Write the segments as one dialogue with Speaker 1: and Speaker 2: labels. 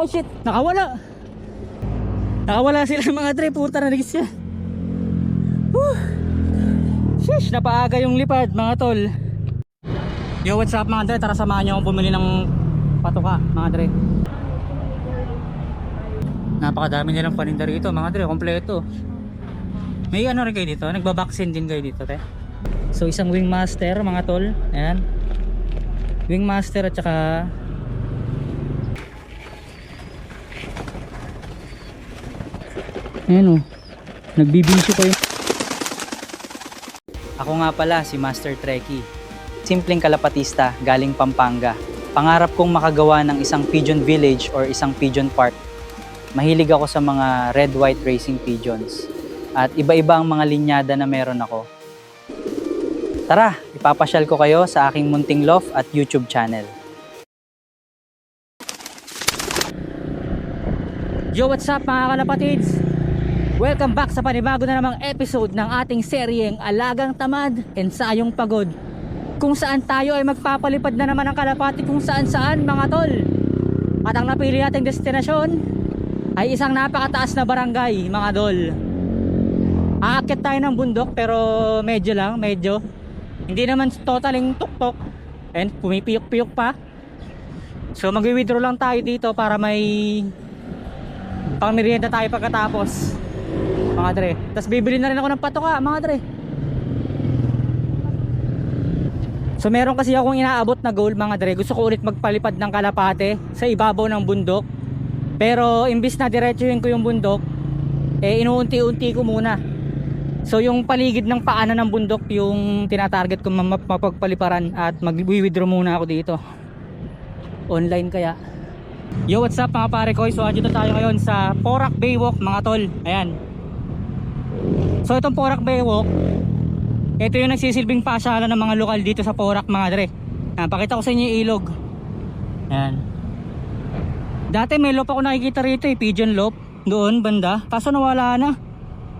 Speaker 1: Oh shit, nakawala. Nakawala sila mga dre, puta na nagis siya. Sheesh, napaaga yung lipad mga tol. Yo, what's up mga dre, tara samahan nyo akong bumili ng patuka mga dre. Napakadami nilang paninda rito mga dre, kompleto. May ano rin kayo dito, nagbabaksin din kayo dito te. So isang wingmaster mga tol, ayan. Wingmaster at saka ayan o, nagbibisyo pa yung... Ako nga pala si Master Trekkie, simpleng kalapatista galing Pampanga. Pangarap kong makagawa ng isang pigeon village or isang pigeon park. Mahilig ako sa mga red-white racing pigeons at iba-iba ang mga linyada na meron ako. Tara, ipapasyal ko kayo sa aking munting loft at YouTube channel. Yo, what's up mga kalapatids? Welcome back sa panibago na namang episode ng ating seryeng Alagang Tamad, Ensayong Pagod, kung saan tayo ay magpapalipad na naman ng kalapati kung saan-saan mga tol. At ang napili nating destinasyon ay isang napakataas na barangay mga tol. Aakyat tayo ng bundok pero medyo hindi naman totaling tuktok and pumipiyok-piyok pa. So mag-withdraw lang tayo dito para may pang-merienda tayo pagkatapos mga dre. Tapos bibili na rin ako ng patoka mga dre. So meron kasi akong inaabot na goal mga dre. Gusto ko ulit magpalipad ng kalapate sa ibabaw ng bundok. Pero imbis na diretsuhin ko yung bundok, inuunti-unti ko muna. So yung paligid ng paanan ng bundok yung tinatarget ko mapagpaliparan at mag-withdraw muna ako dito. Online kaya. Yo, what's up mga pare ko? So andito tayo ngayon sa Porac Baywalk mga tol. Ayan. So itong Porac Baywalk, ito yung nagsisilbing pasyalan ng mga lokal dito sa Porac mga dre. Pakita ko sa inyo yung ilog. Ayan. Dati may loop ako nakikita rito pigeon loop. Doon banda. Kaso nawala na.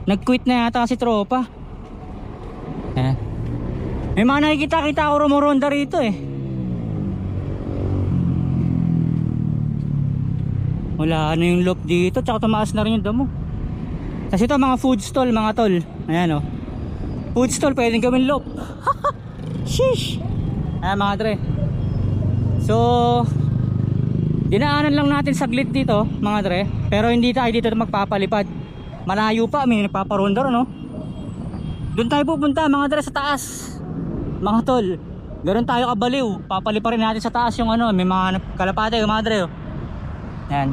Speaker 1: Nag-quit na yata si tropa. May mga nakikita-kita ako rumoronda rito Wala na yung loop dito. Tsaka tumaas na rin yung damo. Kasi ito mga food stall mga tol. Ayan food stall pwedeng gawin loop. Sheesh. Ayan mga dre. So dinaanan lang natin saglit dito mga dre. Pero hindi tayo dito magpapalipad. Malayo pa, may nagpaparondar doon tayo pupunta mga dre sa taas mga tol. Ganoon tayo kabaliw, papaliparin natin sa taas yung may mga kalapate mga dre Ayan.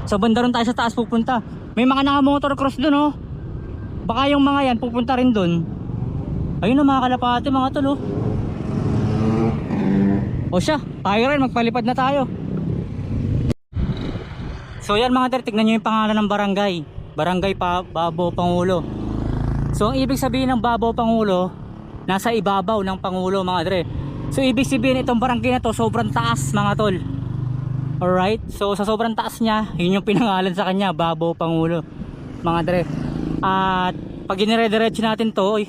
Speaker 1: So banda ron tayo sa taas pupunta. May mga naka-motor cross doon baka yung mga yan pupunta rin doon. Ayun na mga kalapate mga tol O siya, tayo rin magpalipad na tayo. So yan mga dre, tignan nyo yung pangalan ng barangay. Barangay Babaw Pangulo. So ang ibig sabihin ng Babaw Pangulo, nasa ibabaw ng Pangulo mga dre. So ibig sabihin itong barangay na to sobrang taas mga tol. Alright, so sa sobrang taas niya, yun yung pinangalan sa kanya, Babaw Pangulo mga dre. At pag dinire-diretso natin to,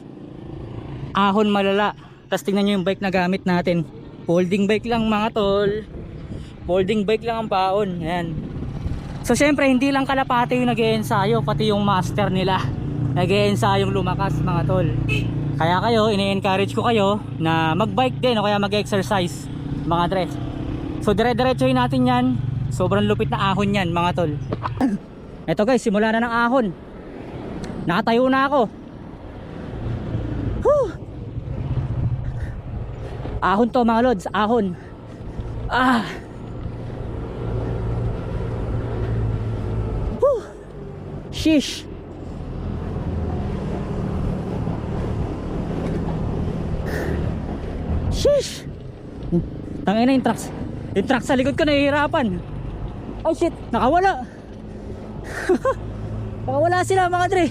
Speaker 1: ahon malala. Tapos tingnan nyo yung bike na gamit natin, folding bike lang mga tol. Folding bike lang ang baon. Ayan. So syempre hindi lang kalapate yung nag-iensayo, pati yung master nila nag-iensayong lumakas mga tol. Kaya kayo, ini-encourage ko kayo na mag-bike din o kaya mag-exercise mga dre. So dire-diretsohin natin yan. Sobrang lupit na ahon yan mga tol. Eto guys, simula na ng ahon. Nakatayo na ako. Whew. Ahon to mga lods, ahon. Sheesh. Sheesh. Tangina yung trucks. Yung trucks sa likod ko nahihirapan. Oh shit, nakawala. Nakawala sila mga dre.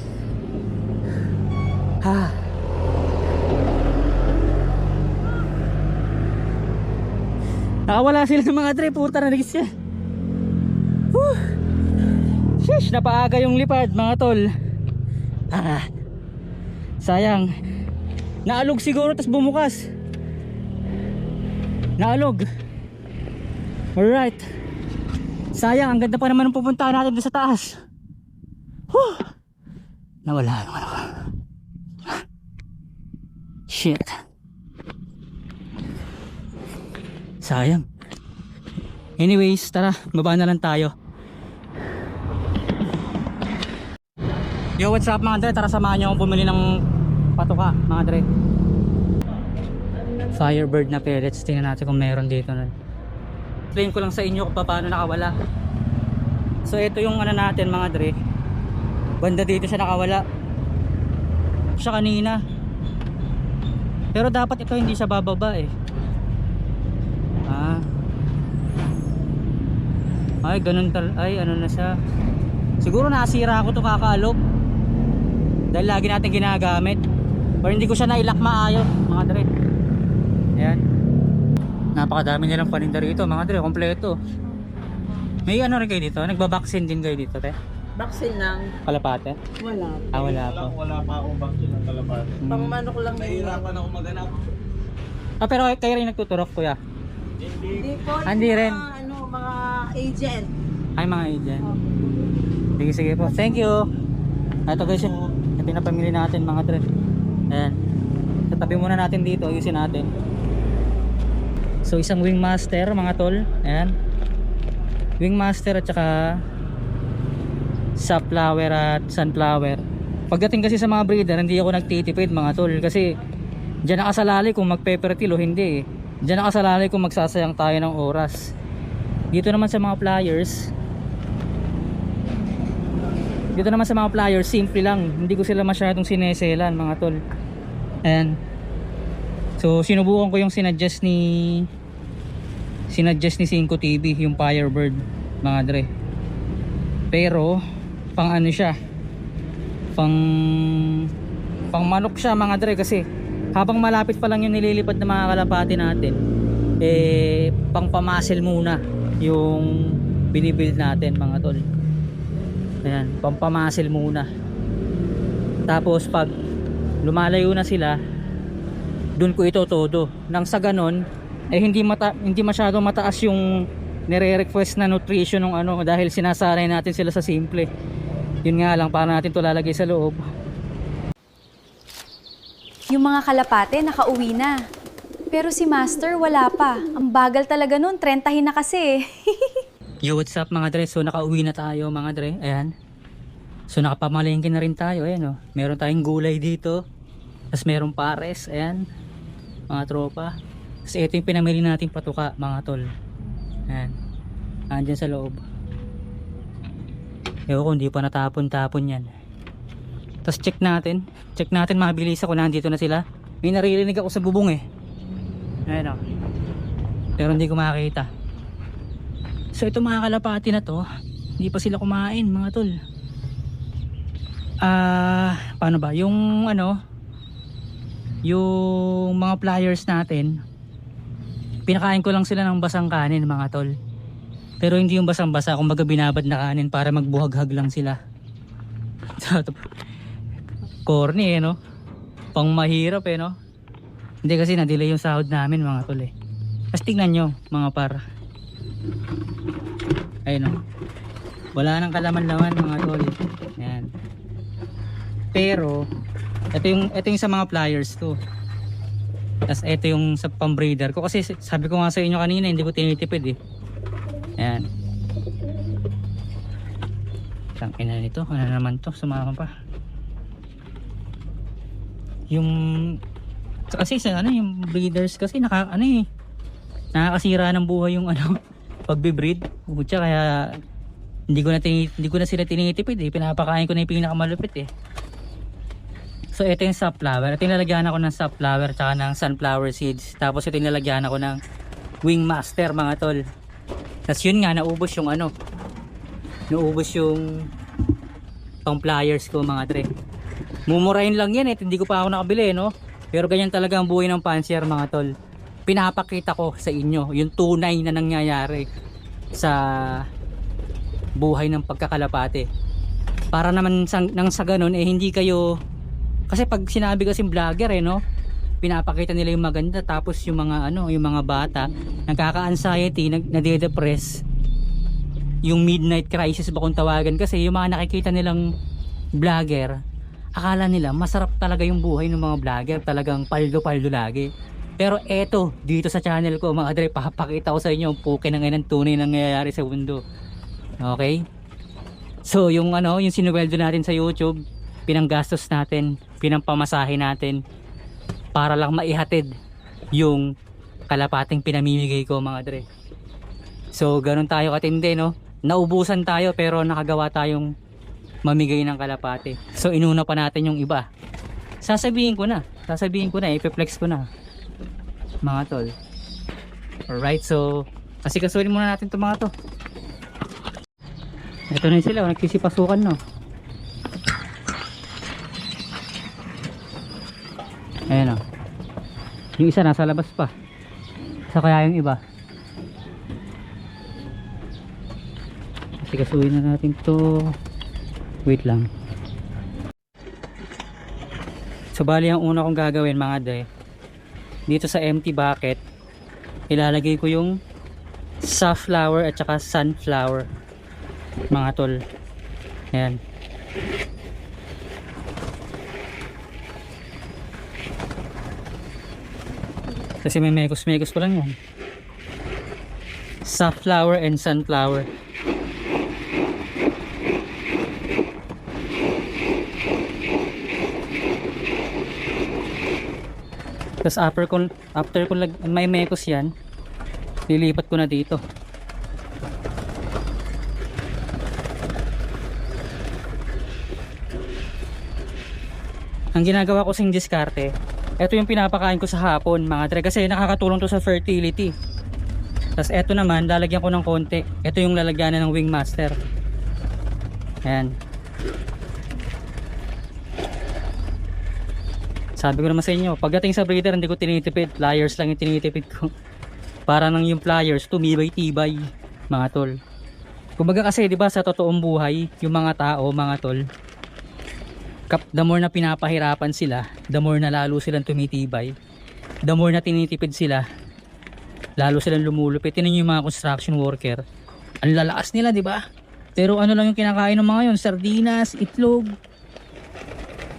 Speaker 1: Nakawala sila mga dre, puta na nagis siya. Sheesh, napaaga yung lipad mga tol. Sayang. Naalog siguro tas bumukas. Naalog. Alright. Sayang, ang ganda pa naman ng pupuntahan natin doon sa taas. Whew! Nawala yung ano ko. Shit. Sayang. Anyways, tara, baba na lang tayo. Yo, what's up mga dre? Tara samahan nyo akong bumili ng patuka mga dre. Firebird na pellets. Tingnan natin kung meron dito na. Explain ko lang sa inyo kung paano nakawala. So ito yung ano natin mga dre. Banda dito siya nakawala. Siya kanina. Pero dapat ito hindi siya bababa eh. Ay ganun ay ano na siya. Siguro nasira ko to kakaalog. Dahil lagi natin ginagamit. Pero hindi ko siya nailak maayos mga dre. Ayan. Napakadami nilang paninda rito mga dre, kompleto. May ano rin kayo dito? Nagbabaksin din kayo dito te?
Speaker 2: Vaccine lang.
Speaker 1: Kalapate?
Speaker 2: Wala.
Speaker 1: Wala pa.
Speaker 3: Wala pa akong vaccine ng kalapate.
Speaker 2: Pang manok lang.
Speaker 3: Nahihirapan ako maganap.
Speaker 1: Pero kayo rin nagtuturok kuya?
Speaker 2: Hindi po.
Speaker 1: Hindi rin.
Speaker 2: Mga agent.
Speaker 1: Ay mga agent. Sige sige po. Thank you. Ito guys yung pinapamili natin mga dre. Ayan. Tatabi muna natin dito. Ayusin natin. So isang wingmaster mga tol. Ayan. Wingmaster at saka safflower at sunflower. Pagdating kasi sa mga breeder, hindi ako nagtitipid mga tol. Kasi dyan nakasalalay kung magpe-fertile o hindi eh. Dyan nakasalalay kung magsasayang tayo ng oras. Dito naman sa mga pliers, simple lang. Hindi ko sila masyadong sineselan mga tol. Ayan. So sinubukan ko yung sinadjust ni 5 TV, yung Firebird mga dre. Pero pang ano siya, pang manok siya mga dre, kasi habang malapit pa lang yung nililipad ng mga kalapati natin, eh pang pamasil muna yung binibuild natin mga tol. Ayan, pang pamasil muna. Tapos pag lumalayo na sila, dun ko ito todo. Nang sa ganon, eh hindi masyadong mataas yung nire-request na nutrition ng ano, dahil sinasanay natin sila sa simple. Yun nga lang, para natin to lalagay sa loob.
Speaker 4: Yung mga kalapate nakauwi na. Pero si Master wala pa. Ang bagal talaga nun, 30 na kasi.
Speaker 1: Yo, what's up mga dre? So nakauwi na tayo mga dre. Ayan. So nakapamalengke na rin tayo. Ayan oh. Meron tayong gulay dito. Tapos merong pares. Ayan. Mga tropa. Kasi ito yung pinamili nating patuka mga tol. Ayan. Andyan sa loob. Ewan ko, hindi pa natapon-tapon yan. Tapos check natin mabilis ako, nandito na sila. May naririnig ako sa bubong eh. Ayan o. Pero hindi ko makakita. So ito mga kalapati na to, hindi pa sila kumain mga tol. Paano ba? Yung ano, yung mga pliers natin, pinakain ko lang sila ng basang kanin mga tol. Pero hindi yung basang-basa, kumbaga binabad na kanin para magbuhaghag lang sila. Corny eh no, pang mahirap eh no. Hindi kasi na-delay yung sahod namin mga tol eh. Tapos tignan nyo mga par, ayun no, wala nang kalaman-laman mga tol. Yan. Pero ito yung sa mga pliers to. Tapos ito yung sa pambreeder ko, kasi sabi ko nga sa inyo kanina hindi ko tinitipid eh. Ayan. Tangin na nito, ano naman to, sumama pa. Yung kasi sa ano, yung breeders kasi nakakasira ng buhay yung ano, pagbe-breed. Kutya, kaya hindi ko na sila tinitipid eh. Pinapakain ko na yung pinakamalupit eh. So ito yung safflower. Ito yung nalagyan ako ng safflower tsaka ng sunflower seeds. Tapos ito yung nalagyan ako ng wingmaster mga tol. Tapos yun nga, naubos yung ano, naubos yung pang pliers ko mga tre. Mumurahin lang yan eh, hindi ko pa ako nakabili no. Pero ganyan talaga ang buhay ng pansier mga tol. Pinapakita ko sa inyo yung tunay na nangyayari sa buhay ng pagkakalapate. Para naman nang sa ganun eh hindi kayo, kasi pag sinabi kasing vlogger eh no, pinapakita nila yung maganda, tapos yung mga ano, yung mga bata nagkaka-anxiety, nade-depress. yung midnight crisis ba kung tawagan, kasi yung mga nakikita nilang vlogger, akala nila masarap talaga yung buhay ng mga vlogger, talagang paldo-paldo lagi. Pero eto, dito sa channel ko mga dre, papakita ko sa inyo ang puke ng inang tunay nangyayari sa mundo. Okay? So yung yung sinuweldo natin sa YouTube, pinanggastos natin, pinampamasahe natin para lang maihatid yung kalapating pinamimigay ko mga dre. So ganun tayo katindi, no? Naubusan tayo pero nakagawa tayong mamigay ng kalapate. So inuna pa natin yung iba. Sasabihin ko na, ipeplex ko na mga tol. Alright, so kasi kasuhin muna natin itong mga to. Ito na sila, nagsisipasukan, no? Ayan, o. Yung isa nasa labas pa. Sa kaya yung iba. Kasi kasuhin na natin to. Wait lang. So bali ang una kong gagawin mga day, dito sa empty bucket ilalagay ko yung safflower at saka sunflower mga tol. Ayan. Kasi may mekos ko lang yan. Safflower and sunflower. Tapos after ko may mekos yan, lilipat ko na dito. Ang ginagawa ko sing diskarte, ito yung pinapakain ko sa hapon mga dre, kasi nakakatulong to sa fertility. Tapos ito naman, lalagyan ko ng konti. Ito yung lalagyanan ng Wingmaster. Ayan. Sabi ko naman sa inyo, pagdating sa breeder hindi ko tinitipid, pliers lang yung tinitipid ko. Para nang yung pliers tumibay-tibay mga tol. Kumbaga kasi 'di ba sa totoong buhay, yung mga tao, mga tol, the more na pinapahirapan sila, the more na lalo silang tumitibay. The more na tinitipid sila, lalo silang lumulupit. Tingnan niyo yung mga construction worker. Ang lalakas nila, 'di ba? Pero ano lang yung kinakain ng mga 'yon, sardinas, itlog.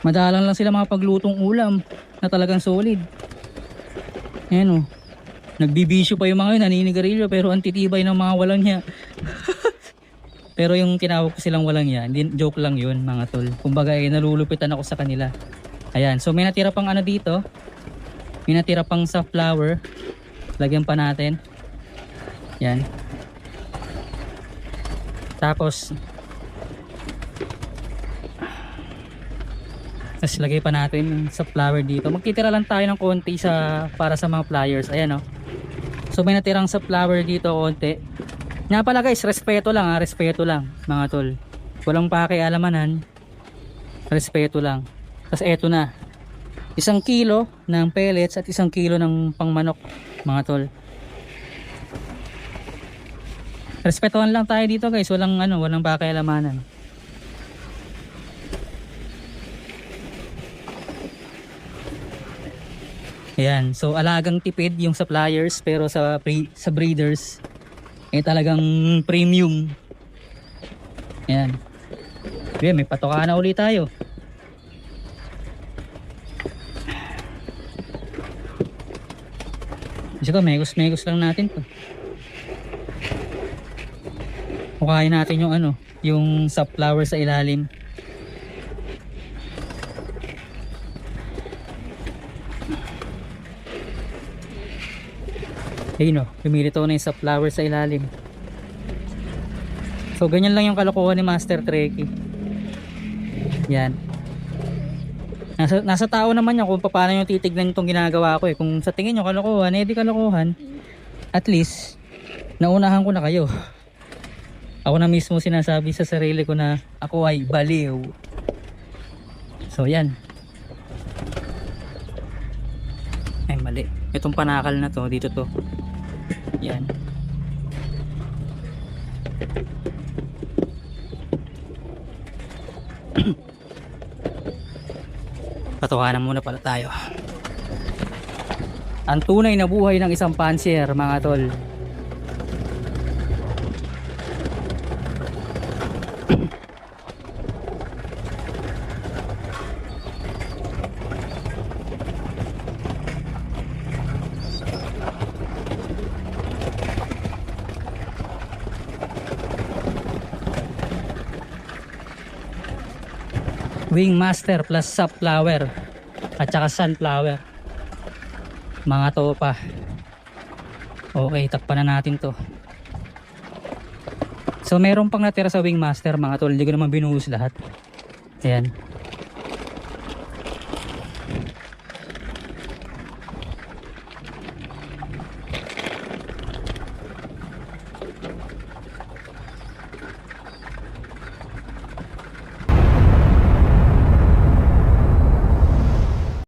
Speaker 1: Madalang lang sila mga paglutong ulam na talagang solid. Ayan o. Nagbibisyo pa yung mga yun, naninigarilyo, pero antitibay ng mga walang niya. Pero yung tinawag ko silang walang niya, joke lang yun mga tol. Kumbaga nalulupitan ako sa kanila. Ayan, so may natira pang ano dito. May natira pang safflower. Lagyan pa natin. Yan. Tapos lagay pa natin sa flower dito. Magtitira lang tayo ng konti para sa mga pliers. Ayan o. So may natirang sa flower dito konti. Nga pala guys, respeto lang ha. Respeto lang mga tol. Walang pakialamanan. Respeto lang. Tapos eto na. 1 kilo ng pellets at 1 kilo ng pangmanok mga tol. Respetuhan lang tayo dito guys. Walang pakialamanan. Ayan, so alagang tipid yung suppliers, pero sa breeders talagang premium. Ayan. Okay, may patoka na ulit tayo. Sige, megos lang natin to. Hukayin natin yung yung safflower sa ilalim. Ayun o, lumilito na yung safflower sa ilalim. So ganyan lang yung kalokohan ni Master Trekkie. Yan. Nasa tao naman yan kung paano yung titignan itong ginagawa ko eh. Kung sa tingin nyo kalokohan, di kalokohan. At least, naunahan ko na kayo. Ako na mismo sinasabi sa sarili ko na ako ay baliw. So yan. Ay mali. Itong panakal na to, dito to. Yan. Patukanan muna pala tayo. Ang tunay na buhay ng isang pansier mga tol. Wingmaster plus Sapflower at saka Sunflower. Mga topa. Okay, takpan na natin to. So meron pang natira sa Wingmaster mga tol, hindi ko naman binuhos lahat. Ayan.